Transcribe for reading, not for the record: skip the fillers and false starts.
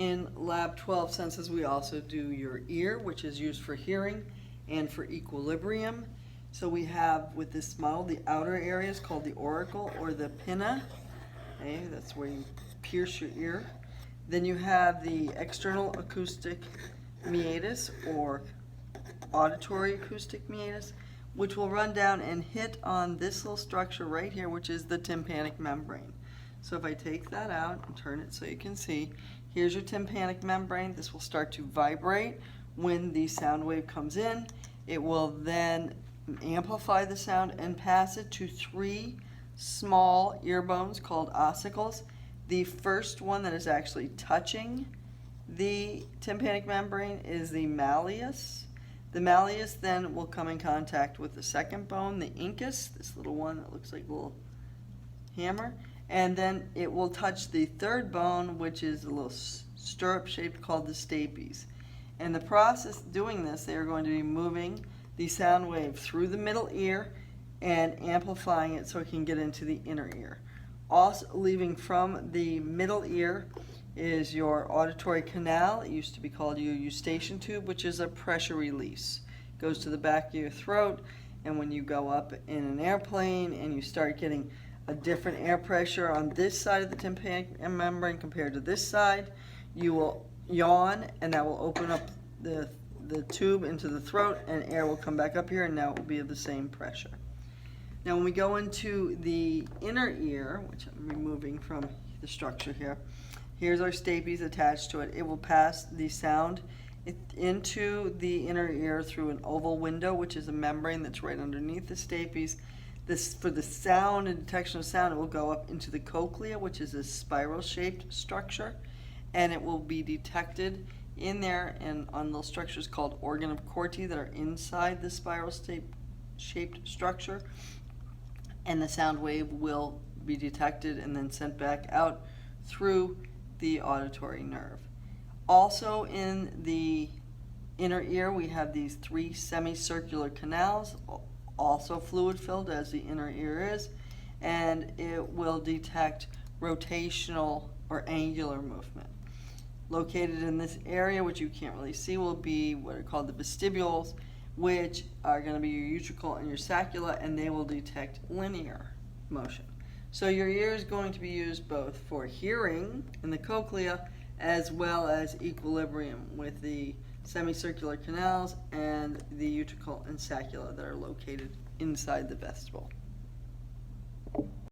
In Lab 12 Senses, we also do your ear, which is used for hearing and for equilibrium. So we have, with this model, the outer areas called the auricle or the pinna. Okay, that's where you pierce your ear. Then you have the external acoustic meatus or auditory acoustic meatus, which will run down and hit on this little structure right here, which is the tympanic membrane. So if I take that out and turn it so you can see, here's your tympanic membrane. This will start to vibrate when the sound wave comes in. It will then amplify the sound and pass it to 3 small ear bones called ossicles. The first one that is actually touching the tympanic membrane is the malleus. The malleus then will come in contact with the second bone, the incus, this little one that looks like a little hammer, and then it will touch the third bone, which is a little stirrup shape called the stapes. In the process doing this, they are going to be moving the sound wave through the middle ear and amplifying it so it can get into the inner ear. Also leaving from the middle ear is your auditory canal. It used to be called your eustachian tube, which is a pressure release. It goes to the back of your throat, and when you go up in an airplane and you start getting a different air pressure on this side of the tympanic membrane compared to this side, you will yawn, and that will open up the tube into the throat, and air will come back up here, and now it will be of the same pressure. Now when we go into the inner ear, which I'm removing from the structure here, here's our stapes attached to it. It will pass the sound into the inner ear through an oval window, which is a membrane that's right underneath the stapes. For the sound and detection of sound, it will go up into the cochlea, which is a spiral-shaped structure, and it will be detected in there and on little structures called organ of Corti that are inside the spiral-shaped structure, and the sound wave will be detected and then sent back out through the auditory nerve. Also in the inner ear, we have these 3 semicircular canals, also fluid-filled as the inner ear is, and it will detect rotational or angular movement. Located in this area, which you can't really see, will be what are called the vestibules, which are going to be your utricle and your sacula, and they will detect linear motion. So your ear is going to be used both for hearing in the cochlea as well as equilibrium with the semicircular canals and the utricle and sacula that are located inside the vestibule.